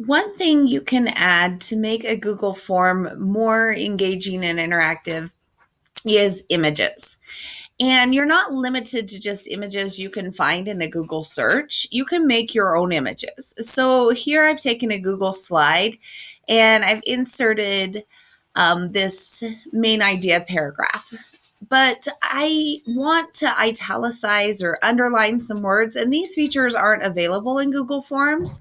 One thing you can add to make a Google form more engaging and interactive is images. And you're not limited to just images you can find in a Google search. You can make your own images. So here I've taken a Google slide and I've inserted this main idea paragraph. But I want to italicize or underline some words, and these features aren't available in Google Forms.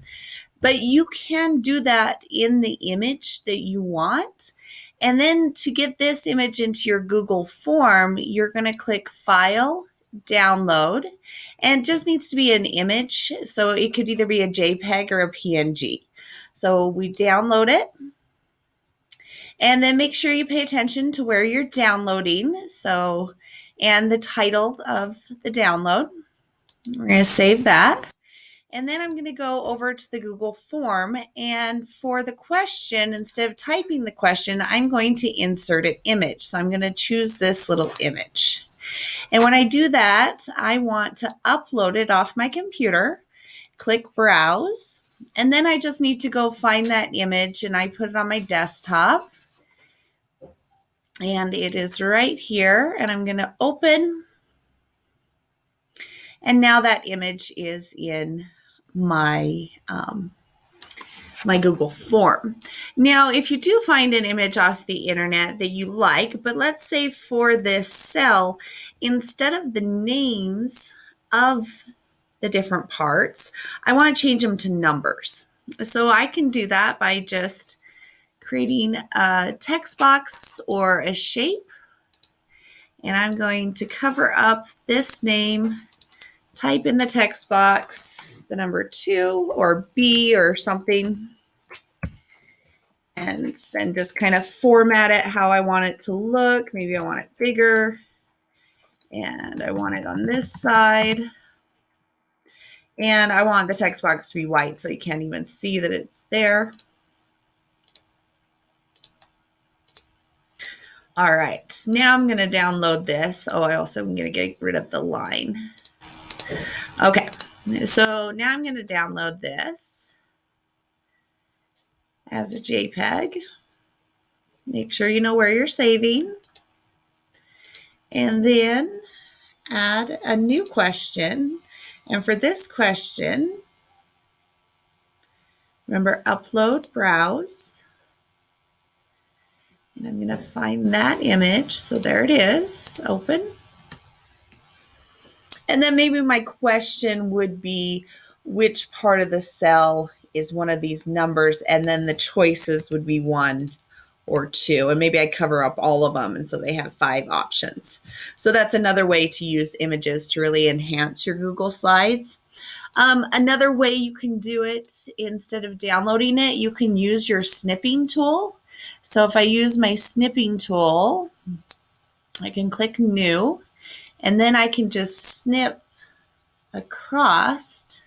But you can do that in the image that you want. And then to get this image into your Google form, you're going to click File, Download, and it just needs to be an image. So it could either be a JPEG or a PNG. So we download it. And then make sure you pay attention to where you're downloading. And the title of the download. We're going to save that. And then I'm going to go over to the Google form, and for the question, instead of typing the question, I'm going to insert an image. So I'm going to choose this little image. And when I do that, I want to upload it off my computer, click Browse, and then I just need to go find that image, and I put it on my desktop. And it is right here, and I'm going to open. And now that image is in my Google form. Now, if you do find an image off the internet that you like, but let's say for this cell, instead of the names of the different parts, I want to change them to numbers. So I can do that by just creating a text box or a shape. And I'm going to cover up this name, type in the text box the number 2 or B or something, and then just kind of format it how I want it to look. Maybe I want it bigger, and I want it on this side, and I want the text box to be white so you can't even see that it's there. All right, now I'm going to download this. Oh, I also am going to get rid of the line. Okay, so now I'm going to download this as a JPEG. Make sure you know where you're saving. And then add a new question. And for this question, remember, upload, browse. And I'm going to find that image. So there it is, open. And then maybe my question would be, which part of the cell is one of these numbers? And then the choices would be 1 or 2. And maybe I cover up all of them. And so they have 5 options. So that's another way to use images to really enhance your Google Slides. Another way you can do it, instead of downloading it, you can use your snipping tool. So if I use my snipping tool, I can click New. And then I can just snip across,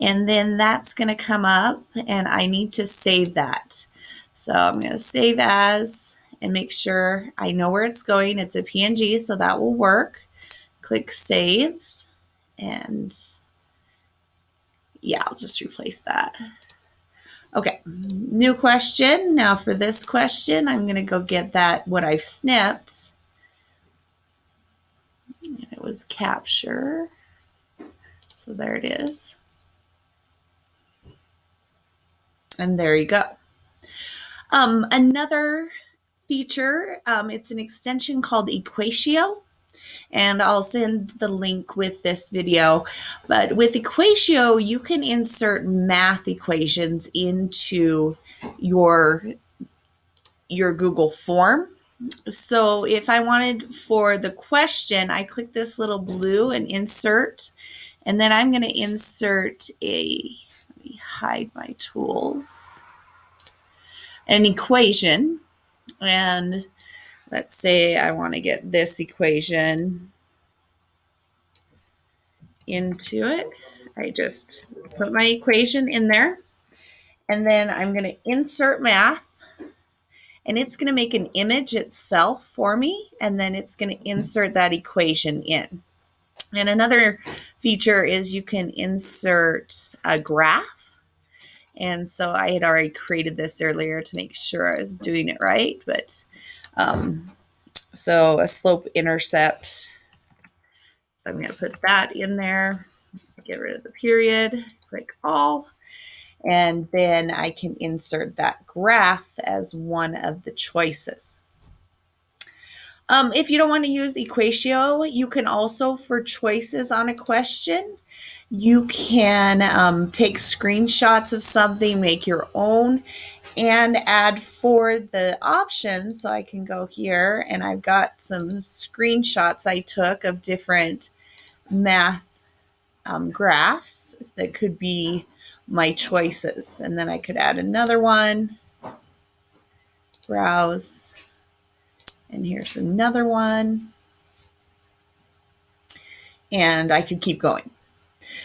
and then that's going to come up, and I need to save that. So I'm going to save as and make sure I know where it's going. It's a PNG, so that will work. Click Save, and yeah, I'll just replace that. Okay, new question. Now for this question, I'm going to go get that, what I've snipped. And it was capture. So there it is. And there you go. Another feature, it's an extension called Equatio. And I'll send the link with this video. But with Equatio, you can insert math equations into your Google form. So if I wanted for the question, I click this little blue and insert, and then I'm going to insert let me hide my tools, an equation. And let's say I want to get this equation into it. I just put my equation in there, and then I'm going to insert math. And it's going to make an image itself for me, and then it's going to insert that equation in. And another feature is you can insert a graph. And so I had already created this earlier to make sure I was doing it right. But so a slope intercept. So I'm going to put that in there. Get rid of the period. Click all. And then I can insert that graph as one of the choices. If you don't want to use Equatio, you can also, for choices on a question, you can take screenshots of something, make your own, and add for the options. So I can go here and I've got some screenshots I took of different math graphs that could be my choices. And then I could add another one, browse, and here's another one. And I could keep going.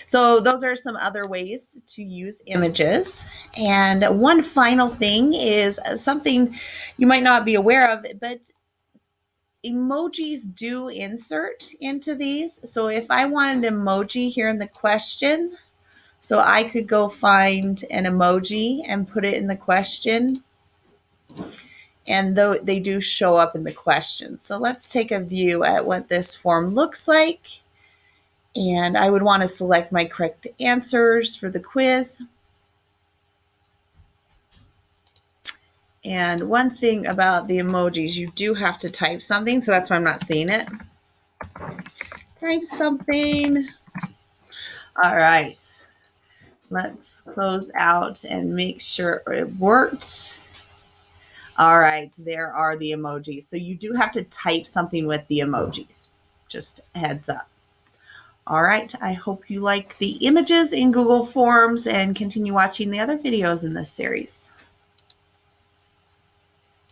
So those are some other ways to use images. And one final thing is something you might not be aware of, but emojis do insert into these. So if I want an emoji here in the question, so I could go find an emoji and put it in the question. And though they do show up in the question. So let's take a view at what this form looks like. And I would want to select my correct answers for the quiz. And one thing about the emojis, you do have to type something. So that's why I'm not seeing it. Type something. All right. Let's close out and make sure it worked. All right, there are the emojis. So you do have to type something with the emojis. Just a heads up. All right, I hope you like the images in Google Forms and continue watching the other videos in this series.